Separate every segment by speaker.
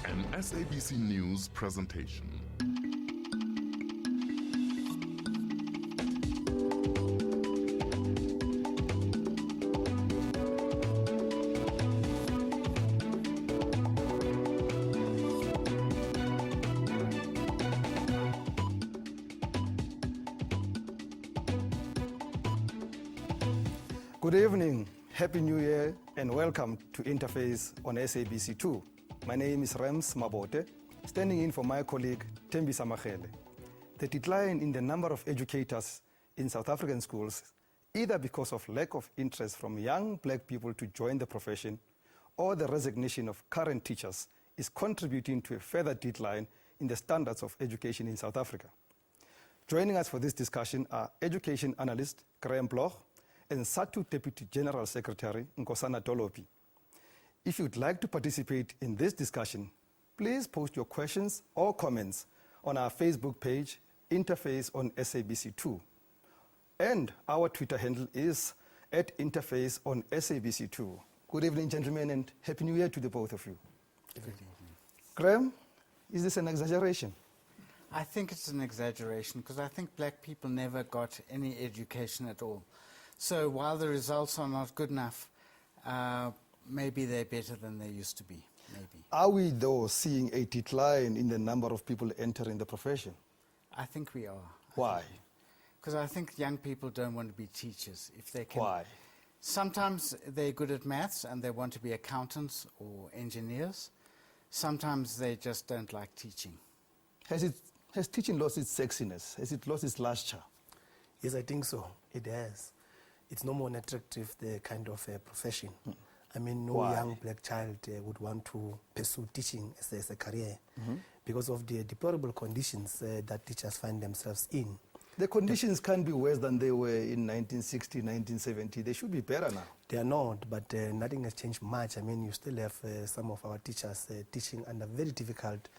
Speaker 1: An SABC News presentation.
Speaker 2: Good evening, Happy New Year, and welcome to Interface on SABC2. My name is Rems Mabote, standing in for my colleague Tembi Samachele. The decline in the number of educators in South African schools, either because of lack of interest from young black people to join the profession or the resignation of current teachers, is contributing to a further decline in the standards of education in South Africa. Joining us for this discussion are education analyst Graham Bloch and SATU Deputy General Secretary Nkosana Dolopi. If you'd like to participate in this discussion, please post your questions or comments on our Facebook page, Interface on SABC2. And our Twitter handle is @Interface on SABC2. Good evening, gentlemen, and Happy New Year to the both of you.
Speaker 3: Good evening.
Speaker 2: Graham, is this an exaggeration?
Speaker 3: I think it's an exaggeration because I think black people never got any education at all. So while the results are not good enough, maybe they're better than they used to be, maybe.
Speaker 2: Are we, though, seeing a decline in the number of people entering the profession?
Speaker 3: I think we are.
Speaker 2: Why?
Speaker 3: Because I think young people don't want to be teachers. If they can.
Speaker 2: Why?
Speaker 3: Sometimes they're good at maths and they want to be accountants or engineers. Sometimes they just don't like teaching.
Speaker 2: Has teaching lost its sexiness? Has it lost its luster?
Speaker 4: Yes, I think so. It has. It's no more attractive, the kind of profession. I mean, no
Speaker 2: Why?
Speaker 4: young black child would want to pursue teaching as a career because of the deplorable conditions that teachers find themselves in.
Speaker 2: The conditions can't be worse than they were in 1960, 1970. They should be better now.
Speaker 4: They are not, but nothing has changed much. I mean, you still have some of our teachers teaching under very difficult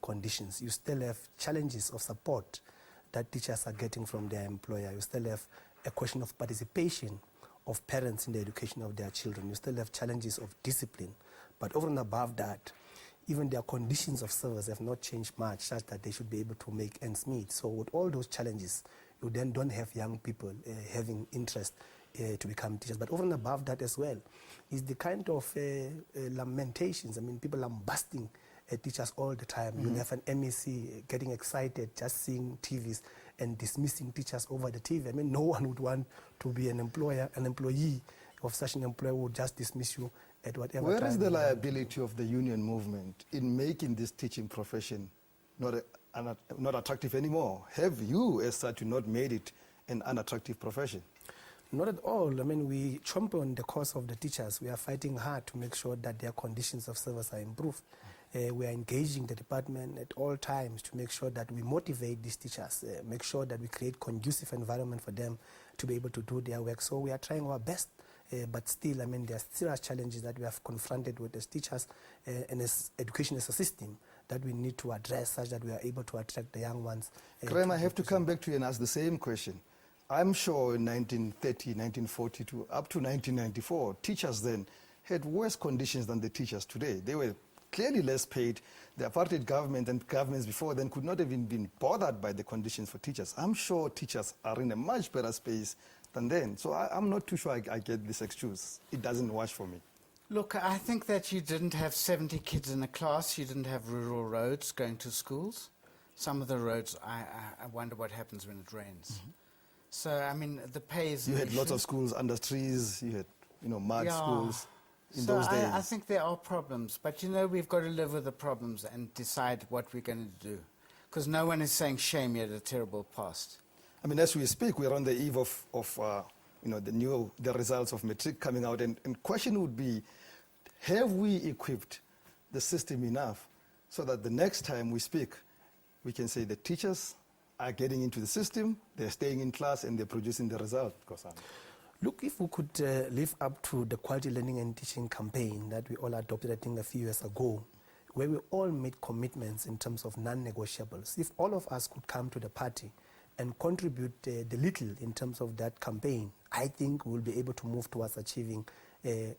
Speaker 4: conditions. You still have challenges of support that teachers are getting from their employer. You still have a question of participation of parents in the education of their children. You still have challenges of discipline. But over and above that, even their conditions of service have not changed much, such that they should be able to make ends meet. So with all those challenges, you then don't have young people having interest to become teachers. But over and above that as well is the kind of lamentations. I mean, people lambasting teachers all the time. You have an MEC getting excited just seeing TVs and dismissing teachers over the TV. I mean, no one would want to be an employee of such an employer who would just dismiss you at whatever time.
Speaker 2: Where is the liability of the union movement in making this teaching profession not attractive anymore? Have you, as such, not made it an unattractive profession?
Speaker 4: Not at all. I mean, we champion the cause of the teachers. We are fighting hard to make sure that their conditions of service are improved. We are engaging the department at all times to make sure that we motivate these teachers, make sure that we create conducive environment for them to be able to do their work. So we are trying our best, but still, I mean, there still are challenges that we have confronted with as teachers and as education as a system that we need to address such that we are able to attract the young ones.
Speaker 2: Graham, I have to come back to you and ask the same question. I'm sure in 1930, 1942, up to 1994, teachers then had worse conditions than the teachers today. They were clearly less paid. The apartheid government and governments before then could not have even been bothered by the conditions for teachers. I'm sure teachers are in a much better space than then. So I'm not too sure I get this excuse. It doesn't wash for me.
Speaker 3: Look, I think that you didn't have 70 kids in a class. You didn't have rural roads going to schools. Some of the roads, I wonder what happens when it rains. So, I mean, the pay is...
Speaker 2: You had lots of schools under trees. You had, mud schools in
Speaker 3: so
Speaker 2: those days.
Speaker 3: I think there are problems. But, we've got to live with the problems and decide what we're going to do. Because no one is saying shame yet a terrible past.
Speaker 2: I mean, as we speak, we're on the eve of the results of matric coming out. And question would be, have we equipped the system enough so that the next time we speak, we can say the teachers are getting into the system, they're staying in class, and they're producing the result?
Speaker 4: Look, if we could live up to the quality learning and teaching campaign that we all adopted, I think, a few years ago, where we all made commitments in terms of non-negotiables. If all of us could come to the party and contribute the little in terms of that campaign, I think we'll be able to move towards achieving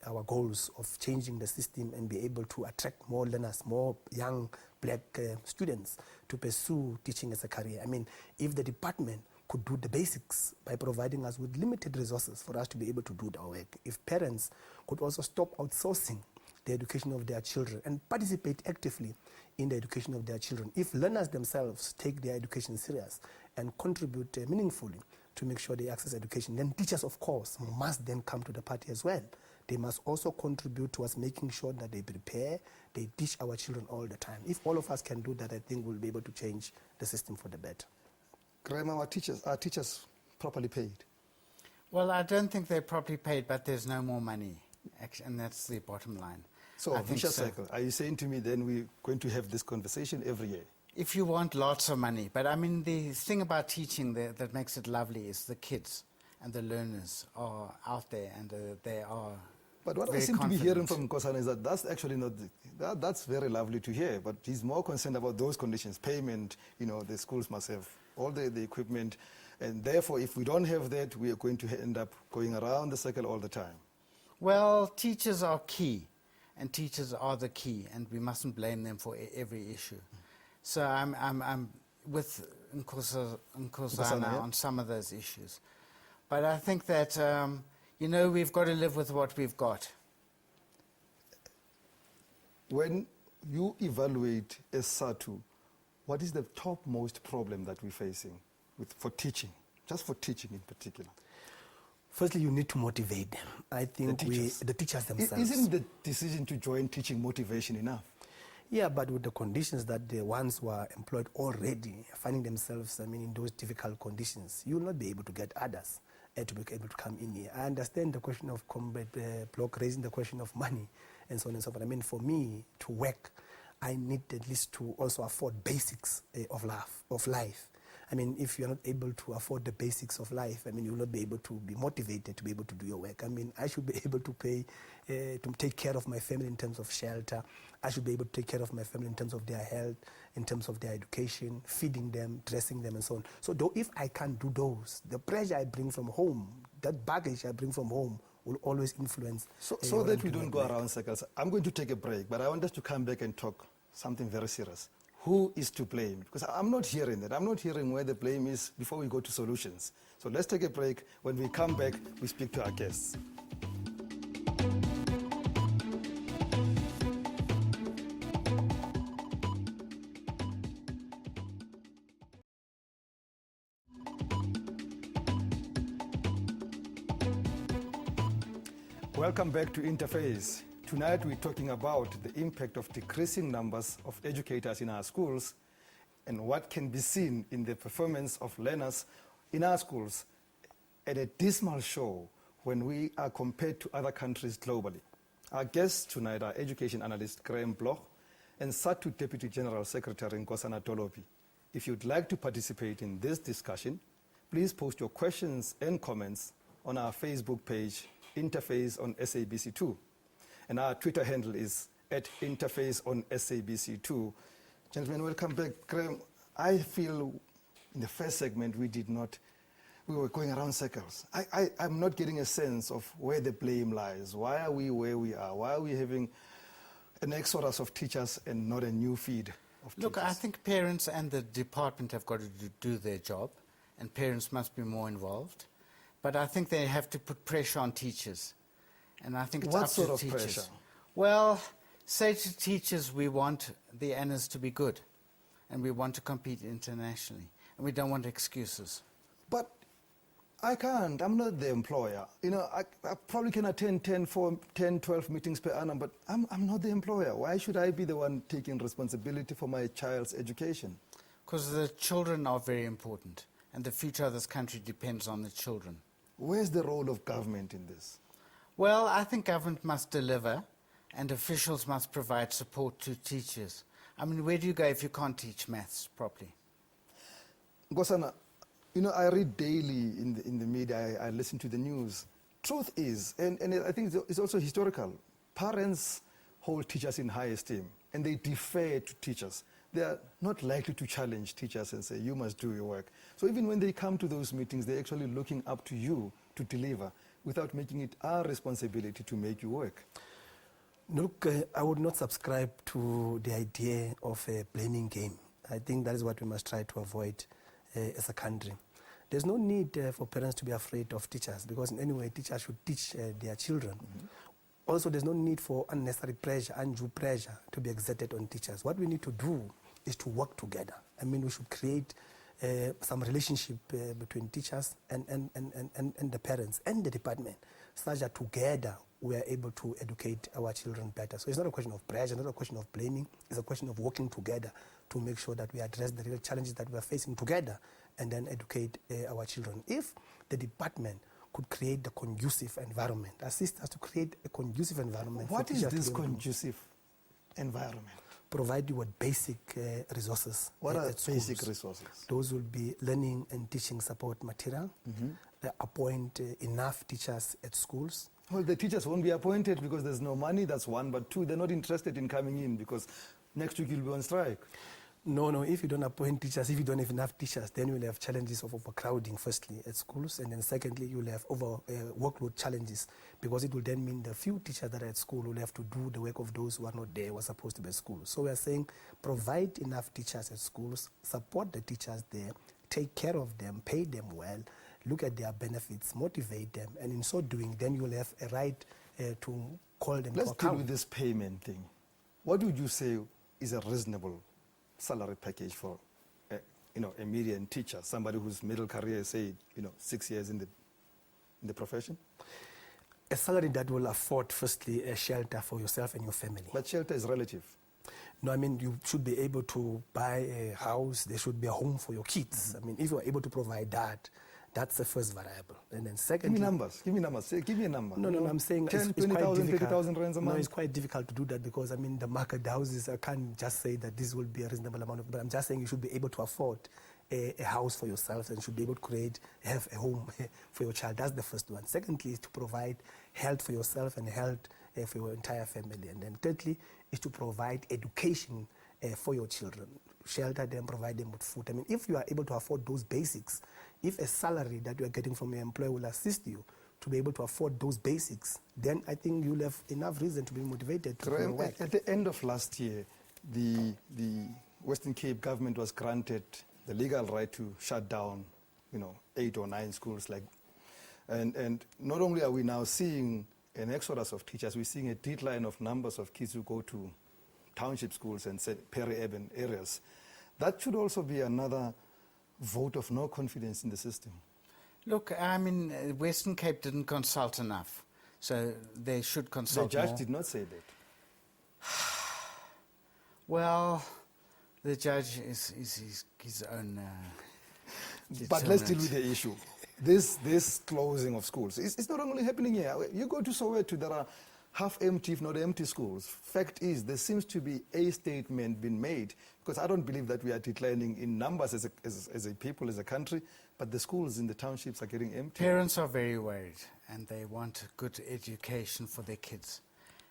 Speaker 4: our goals of changing the system and be able to attract more learners, more young black students to pursue teaching as a career. I mean, if the department could do the basics by providing us with limited resources for us to be able to do our work, if parents could also stop outsourcing the education of their children and participate actively in the education of their children, if learners themselves take their education serious and contribute meaningfully to make sure they access education, then teachers, of course, must then come to the party as well. They must also contribute towards making sure that they prepare, they teach our children all the time. If all of us can do that, I think we'll be able to change the system for the better.
Speaker 2: Graham, are teachers properly paid?
Speaker 3: Well, I don't think they're properly paid, but there's no more money, and that's the bottom line.
Speaker 2: So,
Speaker 3: I think
Speaker 2: vicious
Speaker 3: so.
Speaker 2: cycle. Are you saying to me then we're going to have this conversation every year?
Speaker 3: If you want lots of money. But I mean, the thing about teaching that makes it lovely is the kids and the learners are out there, and they are
Speaker 2: But what I
Speaker 3: very
Speaker 2: seem to be
Speaker 3: confident.
Speaker 2: hearing from Nkosana is that that's actually not, that's very lovely to hear, but he's more concerned about those conditions, payment, the schools must have all the equipment, and therefore if we don't have that, we are going to end up going around the circle all the time.
Speaker 3: Well, teachers are key, and teachers are the key, and we mustn't blame them for every issue. So I'm with Nkosana
Speaker 2: yeah.
Speaker 3: on some of those issues. But I think that, we've got to live with what we've got.
Speaker 2: When you evaluate as SATU, what is the topmost problem that we're facing for teaching, just for teaching in particular?
Speaker 4: Firstly, you need to motivate them. I think the teachers themselves.
Speaker 2: Isn't the decision to join teaching motivation enough?
Speaker 4: Yeah, but with the conditions that the ones who are employed already finding themselves, in those difficult conditions, you will not be able to get others to be able to come in here. I understand the question of Comrade Block raising the question of money and so on and so forth. For me to work, I need at least to also afford basics of life. If you're not able to afford the basics of life, you will not be able to be motivated to be able to do your work. I should be able to pay, to take care of my family in terms of shelter. I should be able to take care of my family in terms of their health, in terms of their education, feeding them, dressing them, and so on. So if I can't do those, the pressure I bring from home, that baggage I bring from home, will always influence.
Speaker 2: So that we don't go around circles, I'm going to take a break, but I want us to come back and talk something very serious. Who is to blame? Because I'm not hearing that. I'm not hearing where the blame is before we go to solutions. So let's take a break. When we come back, we speak to our guests. Welcome back to Interface. Tonight we're talking about the impact of decreasing numbers of educators in our schools and what can be seen in the performance of learners in our schools at a dismal show when we are compared to other countries globally. Our guests tonight are education analyst Graham Bloch and SATU Deputy General Secretary Nkosana Tolopi. If you'd like to participate in this discussion, please post your questions and comments on our Facebook page, Interface on SABC2. And our Twitter handle is @Interface on SABC2. Gentlemen, welcome back. Graham, I feel in the first segment we were going around circles. I'm not getting a sense of where the blame lies. Why are we where we are? Why are we having an exodus of teachers and not a new feed of teachers?
Speaker 3: Look, I think parents and the department have got to do their job, and parents must be more involved. But I think they have to put pressure on teachers. And I think it's
Speaker 2: What
Speaker 3: up
Speaker 2: sort
Speaker 3: to
Speaker 2: of
Speaker 3: teachers.
Speaker 2: pressure?
Speaker 3: Well, say to teachers, we want the ANAs to be good, and we want to compete internationally, and we don't want excuses.
Speaker 2: But I can't. I'm not the employer. I probably can attend 12 meetings per annum, but I'm not the employer. Why should I be the one taking responsibility for my child's education?
Speaker 3: Because the children are very important, and the future of this country depends on the children.
Speaker 2: Where's the role of government in this?
Speaker 3: Well, I think government must deliver, and officials must provide support to teachers. Where do you go if you can't teach maths properly?
Speaker 2: Nkosana, I read daily in the media, I listen to the news. Truth is, and I think it's also historical, parents hold teachers in high esteem, and they defer to teachers. They are not likely to challenge teachers and say, you must do your work. So even when they come to those meetings, they're actually looking up to you to deliver. without making it our responsibility to make you work?
Speaker 4: Look, I would not subscribe to the idea of a blaming game. I think that is what we must try to avoid as a country. There's no need for parents to be afraid of teachers, because in any way, teachers should teach their children. Also, there's no need for unnecessary pressure, undue pressure to be exerted on teachers. What we need to do is to work together. I mean, we should create some relationship between teachers and the parents and the department, such that together we are able to educate our children better. So it's not a question of pressure, not a question of blaming. It's a question of working together to make sure that we address the real challenges that we are facing together and then educate our children. If the department could create the conducive environment, assist us to create a conducive environment.
Speaker 2: What is this conducive environment?
Speaker 4: Provide you with basic resources.
Speaker 2: What are
Speaker 4: at
Speaker 2: basic
Speaker 4: schools.
Speaker 2: resources?
Speaker 4: Those will be learning and teaching support material, appoint enough teachers at schools.
Speaker 2: Well, the teachers won't be appointed because there's no money, that's one. But two, they're not interested in coming in because next week you'll be on strike.
Speaker 4: No, if you don't appoint teachers, if you don't have enough teachers, then you'll have challenges of overcrowding, firstly, at schools, and then secondly, you'll have workload challenges, because it will then mean the few teachers that are at school will have to do the work of those who are not there, who are supposed to be at school. So we are saying provide enough teachers at schools, support the teachers there, take care of them, pay them well, look at their benefits, motivate them, and in so doing, then you will have a right to call them to
Speaker 2: Let's
Speaker 4: account.
Speaker 2: deal with this payment thing. What would you say is a reasonable salary package for a median teacher, somebody whose middle career is, say, 6 years in the profession?
Speaker 4: A salary that will afford, firstly, a shelter for yourself and your family.
Speaker 2: But shelter is relative.
Speaker 4: No, I mean, you should be able to buy a house. There should be a home for your kids. I mean, if you are able to provide that, that's the first variable. And then secondly...
Speaker 2: Give me numbers. Give me a number.
Speaker 4: No, I'm saying
Speaker 2: 10,
Speaker 4: it's
Speaker 2: 20,000,
Speaker 4: quite
Speaker 2: 30,000 rands a month?
Speaker 4: No, it's quite difficult to do that because, I mean, the market houses, I can't just say that this will be a reasonable amount but I'm just saying you should be able to afford a house for yourself and should be able to have a home for your child. That's the first one. Secondly is to provide health for yourself and health for your entire family. And then thirdly is to provide education for your children. Shelter them, provide them with food. I mean, if you are able to afford those basics, if a salary that you are getting from your employer will assist you to be able to afford those basics, then I think you'll have enough reason to be motivated to work.
Speaker 2: At the end of last year, the Western Cape government was granted the legal right to shut down, 8 or 9 schools. And not only are we now seeing an exodus of teachers, we're seeing a decline of numbers of kids who go to township schools and peri-urban areas. That should also be another vote of no confidence in the system.
Speaker 3: Look, I mean, Western Cape didn't consult enough, so they should consult more.
Speaker 2: The judge did not say that.
Speaker 3: Well, the judge is his own...
Speaker 2: But let's deal with the issue. This closing of schools, it's not only happening here. You go to Soweto, there are half-empty, if not empty schools. Fact is, there seems to be a statement being made, because I don't believe that we are declining in numbers as a people, as a country, but the schools in the townships are getting empty.
Speaker 3: Parents are very worried, and they want a good education for their kids.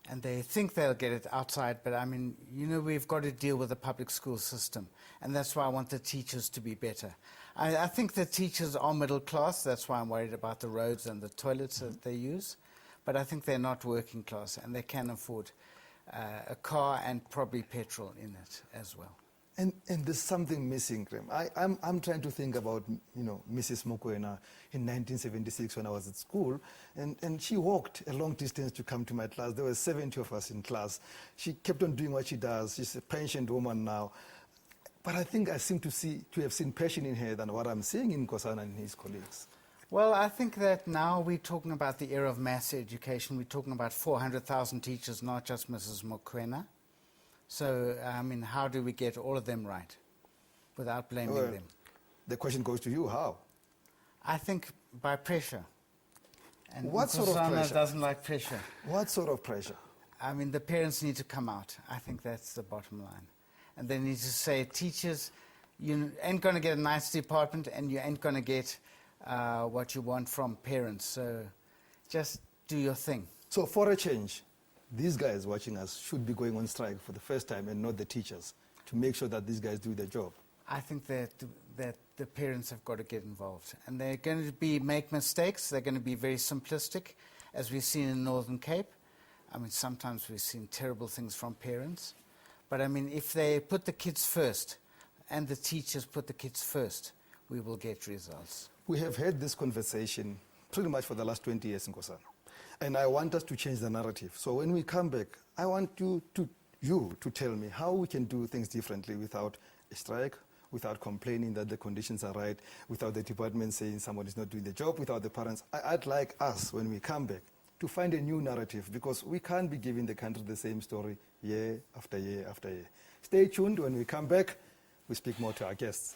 Speaker 3: And they think they'll get it outside, but I mean, we've got to deal with the public school system, and that's why I want the teachers to be better. I think the teachers are middle class, that's why I'm worried about the roads and the toilets that they use. But I think they're not working class, and they can afford a car and probably petrol in it as well.
Speaker 2: And there's something missing, Graham. I'm trying to think about, Mrs. Mokoena in 1976 when I was at school, and she walked a long distance to come to my class. There were 70 of us in class. She kept on doing what she does. She's a pensioned woman now. But I think I seem to have seen passion in her than what I'm seeing in Nkosana and his colleagues.
Speaker 3: Well, I think that now we're talking about the era of mass education. We're talking about 400,000 teachers, not just Mrs. Mokoena. So, I mean, how do we get all of them right without blaming them?
Speaker 2: The question goes to you, how?
Speaker 3: I think by pressure. And
Speaker 2: What sort of pressure?
Speaker 3: Doesn't like pressure.
Speaker 2: What sort of pressure?
Speaker 3: I mean, the parents need to come out. I think that's the bottom line. And they need to say, teachers, you ain't going to get a nice department and you ain't going to get what you want from parents. So just do your thing.
Speaker 2: So for a change, these guys watching us should be going on strike for the first time and not the teachers to make sure that these guys do their job.
Speaker 3: I think that that the parents have got to get involved. And they're going to make mistakes. They're going to be very simplistic, as we've seen in Northern Cape. I mean, sometimes we've seen terrible things from parents. But I mean, if they put the kids first and the teachers put the kids first, we will get results.
Speaker 2: We have had this conversation pretty much for the last 20 years in Nkosana. And I want us to change the narrative. So when we come back, I want you to tell me how we can do things differently without a strike, without complaining that the conditions are right, without the department saying someone is not doing the job, without the parents. I'd like us, when we come back, to find a new narrative, because we can't be giving the country the same story year after year after year. Stay tuned. When we come back, we speak more to our guests.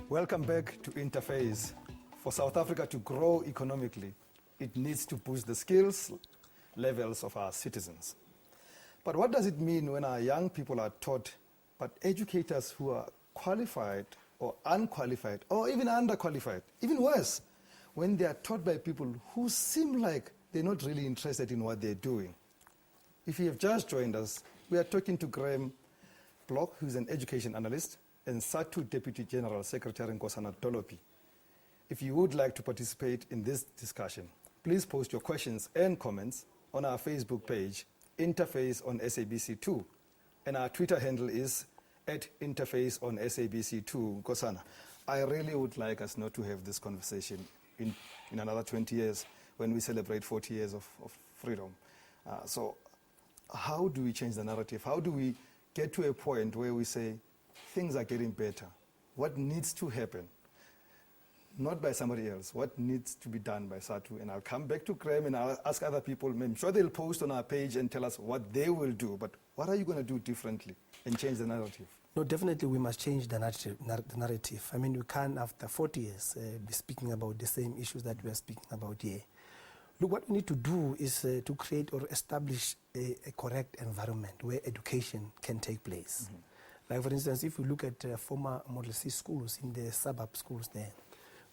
Speaker 2: Welcome back to Interface. For South Africa to grow economically, it needs to boost the skills levels of our citizens. But what does it mean when our young people are taught, but educators who are qualified or unqualified or even underqualified, even worse, when they are taught by people who seem like they're not really interested in what they're doing? If you have just joined us, we are talking to Graham Block, who's an education analyst, and SATU Deputy General Secretary Nkosana Dolopi. If you would like to participate in this discussion, please post your questions and comments on our Facebook page, Interface on SABC2, and our Twitter handle is @Interface on SABC2. Nkosana, I really would like us not to have this conversation in another 20 years when we celebrate 40 years of freedom. So how do we change the narrative? How do we get to a point where we say things are getting better? What needs to happen? Not by somebody else. What needs to be done by SATU? And I'll come back to Graham and I'll ask other people. I'm sure they'll post on our page and tell us what they will do. But what are you going to do differently and change the narrative?
Speaker 4: No, definitely we must change the narrative. I mean, we can't, after 40 years, be speaking about the same issues that we are speaking about here. Look, what we need to do is to create or establish a correct environment where education can take place. Mm-hmm. Like, for instance, if you look at former Model C schools in the suburb schools there,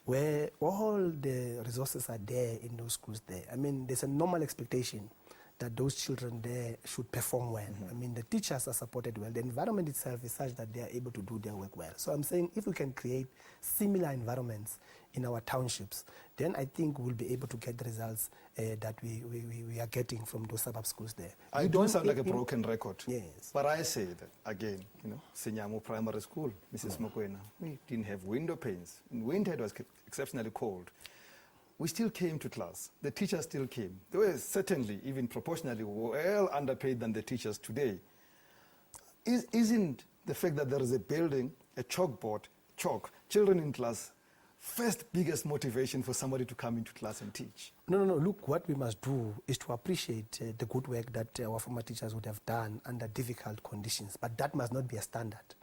Speaker 4: where all the resources are there in those schools there. I mean, there's a normal expectation that those children there should perform well. Mm-hmm. I mean, the teachers are supported well. The environment itself is such that they are able to do their work well. So I'm saying if we can create similar environments in our townships, then I think we'll be able to get the results that we are getting from those suburb schools there.
Speaker 2: I don't sound like a broken record.
Speaker 4: Yes.
Speaker 2: But I say that, again, Senyamu Primary School, Mrs. Mokoena, we didn't have window panes. In winter it was exceptionally cold. We still came to class. The teachers still came. They were certainly, even proportionally, well underpaid than the teachers today. Isn't the fact that there is a building, a chalkboard, children in class, first biggest motivation for somebody to come into class and teach?
Speaker 4: No. Look, what we must do is to appreciate the good work that our former teachers would have done under difficult conditions. But that must not be a standard.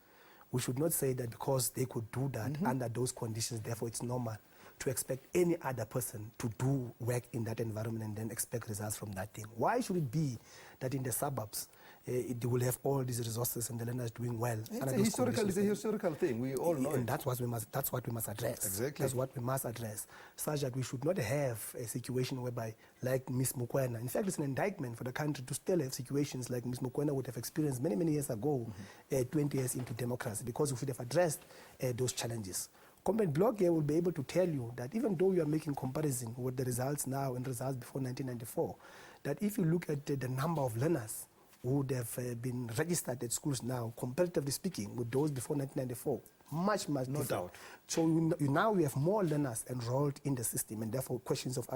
Speaker 4: We should not say that because they could do that under those conditions, therefore it's normal to expect any other person to do work in that environment and then expect results from that thing. Why should it be that in the suburbs they will have all these resources and the learners doing well?
Speaker 2: It's a historical thing. We all know
Speaker 4: and
Speaker 2: it.
Speaker 4: That's what we must address.
Speaker 2: Exactly.
Speaker 4: That's what we must address, such that we should not have a situation whereby, like Ms. Mokoena, in fact, it's an indictment for the country to still have situations like Ms. Mokoena would have experienced many, many years ago, 20 years into democracy, because we should have addressed those challenges. Comrade Block here will be able to tell you that even though you are making comparison with the results now and results before 1994, that if you look at the number of learners who would have been registered at schools now, comparatively speaking, with those before 1994, much
Speaker 2: no
Speaker 4: different.
Speaker 2: doubt.
Speaker 4: So now we have more learners enrolled in the system, and therefore questions of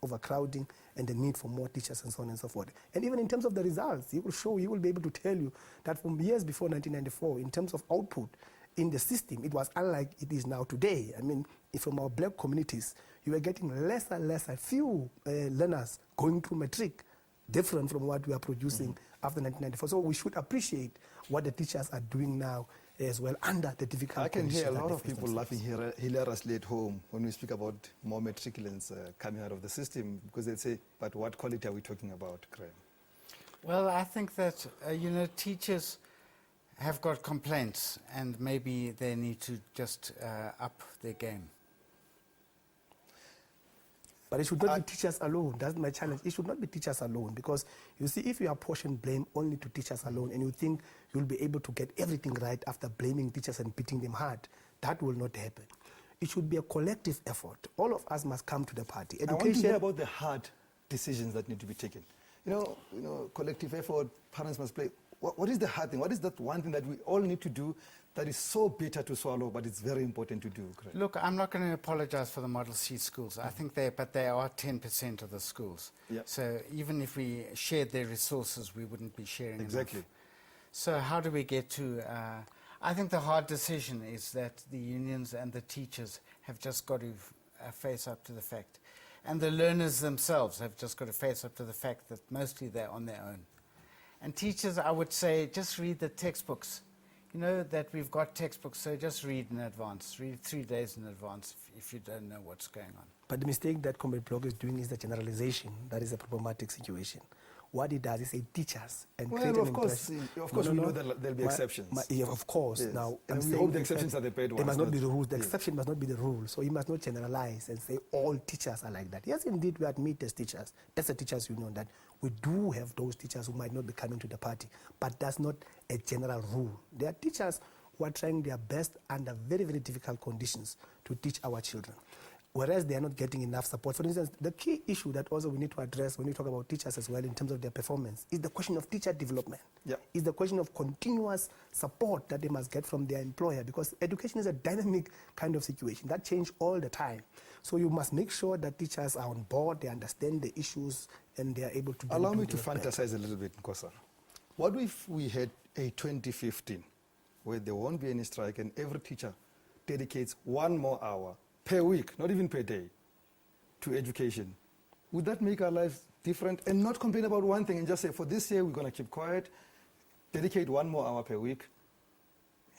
Speaker 4: overcrowding and the need for more teachers and so on and so forth. And even in terms of the results, he will be able to tell you that from years before 1994, in terms of output, in the system, it was unlike it is now today. I mean, from our black communities, you were getting less and less, a few learners going through matric, different from what we are producing after 1994. So we should appreciate what the teachers are doing now as well under the difficult conditions.
Speaker 2: I can hear a lot of people laughing hilariously at home when we speak about more matriculants coming out of the system, because they say, but what quality are we talking about, Graham?
Speaker 3: Well, I think that, teachers have got complaints, and maybe they need to just up their game.
Speaker 4: But it should not be teachers alone. That's my challenge. It should not be teachers alone, because you see, if you apportion blame only to teachers alone and you think you'll be able to get everything right after blaming teachers and beating them hard, that will not happen. It should be a collective effort. All of us must come to the party.
Speaker 2: I want to hear about the hard decisions that need to be taken. You know, collective effort, parents must play. What is the hard thing? What is that one thing that we all need to do that is so bitter to swallow, but it's very important to do? Correct?
Speaker 3: Look, I'm not going to apologize for the Model C schools. I think they are 10% of the schools.
Speaker 2: Yeah.
Speaker 3: So even if we shared their resources, we wouldn't be sharing
Speaker 2: Exactly.
Speaker 3: enough. So how do we get to... I think the hard decision is that the unions and the teachers have just got to face up to the fact. And the learners themselves have just got to face up to the fact that mostly they're on their own. And teachers, I would say, just read the textbooks. You know that we've got textbooks, so just read in advance. Read 3 days in advance if you don't know what's going on.
Speaker 4: But the mistake that Comrade Block is doing is the generalization. That is a problematic situation. What he does is say teachers and create an
Speaker 2: of course, we know that there'll be exceptions.
Speaker 4: Yeah, of course.
Speaker 2: Yes.
Speaker 4: Now,
Speaker 2: and
Speaker 4: I'm
Speaker 2: we
Speaker 4: saying
Speaker 2: hope the exceptions are the bad ones.
Speaker 4: They must not be the rules. The
Speaker 2: yes.
Speaker 4: exception must not be the rule. So he must not generalize and say all teachers are like that. Yes, indeed, we admit as teachers, as a teachers union, that we do have those teachers who might not be coming to the party, but that's not a general rule. There are teachers who are trying their best under very, very difficult conditions to teach our children, whereas they are not getting enough support. For instance, the key issue that also we need to address when we talk about teachers as well in terms of their performance is the question of teacher development.
Speaker 2: Yeah.
Speaker 4: Is the question of continuous support that they must get from their employer, because education is a dynamic kind of situation that changes all the time. So you must make sure that teachers are on board, they understand the issues, and they are able to
Speaker 2: Allow me to fantasize a little bit, Nkosa. What if we had a 2015 where there won't be any strike and every teacher dedicates 1 more hour per week, not even per day, to education? Would that make our lives different? And not complain about one thing and just say, for this year, we're going to keep quiet, dedicate 1 more hour per week,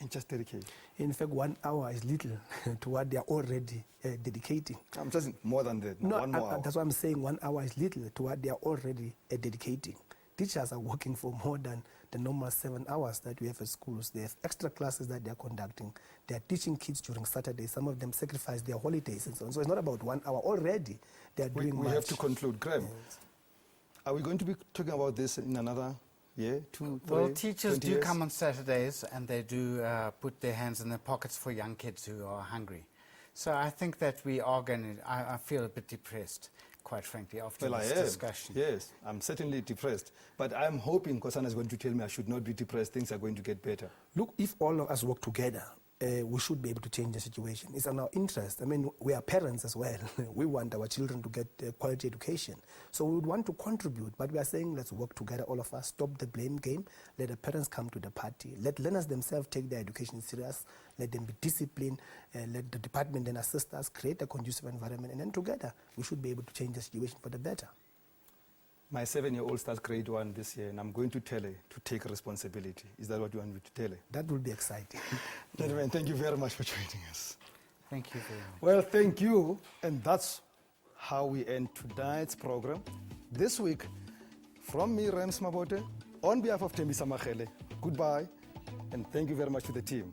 Speaker 2: and just dedicate.
Speaker 4: In fact, 1 hour is little to what they are already dedicating.
Speaker 2: I'm just more than that.
Speaker 4: No,
Speaker 2: 1 more hour.
Speaker 4: That's why I'm saying 1 hour is little to what they are already dedicating. Teachers are working for more than the normal 7 hours that we have at schools. They have extra classes that they are conducting. They are teaching kids during Saturdays. Some of them sacrifice their holidays and so on. So it's not about 1 hour. Already they are doing much.
Speaker 2: We have to conclude. Graham,
Speaker 4: Yes.
Speaker 2: Are we going to be talking about this in another year, 2, 3,
Speaker 3: Well, teachers
Speaker 2: 20
Speaker 3: do
Speaker 2: years?
Speaker 3: come on Saturdays and they do put their hands in their pockets for young kids who are hungry. So I think that we are going to, I feel a bit depressed, quite frankly, after
Speaker 2: Well,
Speaker 3: this
Speaker 2: I am.
Speaker 3: discussion.
Speaker 2: Yes, I'm certainly depressed. But I'm hoping Nkosana is going to tell me I should not be depressed. Things are going to get better.
Speaker 4: Look, if all of us work together, we should be able to change the situation. It's in our interest. I mean, we are parents as well. We want our children to get quality education. So we would want to contribute, but we are saying let's work together, all of us, stop the blame game, let the parents come to the party, let learners themselves take their education serious, let them be disciplined, let the department then assist us, create a conducive environment, and then together we should be able to change the situation for the better.
Speaker 2: My 7-year-old starts grade 1 this year, and I'm going to tell her to take responsibility. Is that what you want me to tell her?
Speaker 4: That will be exciting.
Speaker 2: Gentlemen, thank you very much for joining us.
Speaker 3: Thank you very much.
Speaker 2: Well, thank you. And that's how we end tonight's program. This week, from me, Rems Mabote, on behalf of Tembi Samachele, goodbye, and thank you very much to the team.